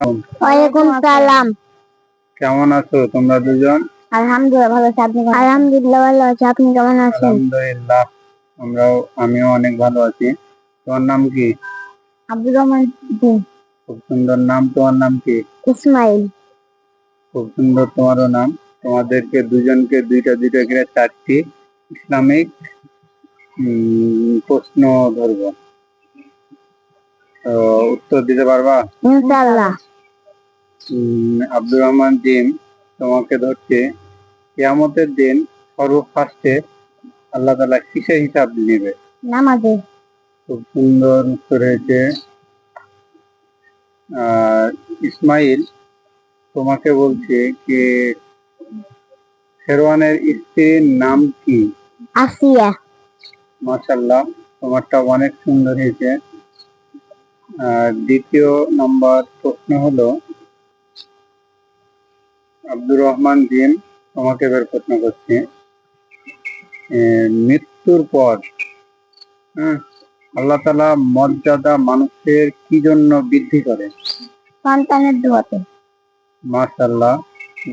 ওয়ালাইকুম সালাম। কেমন আছো তোমরা দুজন? আলহামদুলিল্লাহ ভালো আছি, আপনি? আলহামদুলিল্লাহ ভালো আছি, আপনি কেমন আছেন? আলহামদুলিল্লাহ আমিও অনেক ভালো আছি। তোমার নাম কি? আব্দুর রহমান। জি। খুব সুন্দর নাম। তোমার নাম কি? ইসমাইল। খুব সুন্দর তোমারও নাম। তোমাদেরকে দুজনকে দুইটা দুইটা করে চারটি ইসলামিক প্রশ্ন ধরবো, তো উত্তর দিতে পারবা? ইনশাআল্লাহ। আব্দুর রহমান জিম, তোমাকে ধরছে, কিয়ামতের দিন সর্বফার্স্টে আল্লাহ তাআলা কিসের হিসাব নেবে? নামাজে। খুব সুন্দর উত্তর হয়েছে। ইসমাইল, তোমাকে বলছে কি ফেরওয়ানের স্ত্রীর নাম কি? আসিয়া। মাশাআল্লাহ, তোমারটা অনেক সুন্দর হয়েছে। দ্বিতীয় নম্বর প্রশ্ন হলো, আব্দুর রহমান জিম, তোমাকে এবার প্রশ্ন করছি, মৃত্যুর পর আল্লাহ তাআলা মর্যাদা মানুষের কি জন্য বৃদ্ধি করে? সন্তানের দোয়াতে। মাশাআল্লাহ,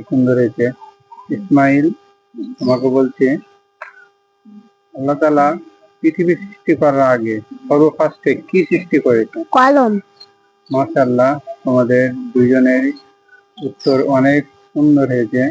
সুন্দর হয়েছে। ইসমাইল, তোমাকে বলছে, আল্লাহ তাআলা পৃথিবী সৃষ্টি করার আগে সর্বফার্স্টে কি সৃষ্টি করেছে? কলম। মাশাআল্লাহ, তোমাদের দুইজনের উত্তর অনেক সুন্দর হয়েছে।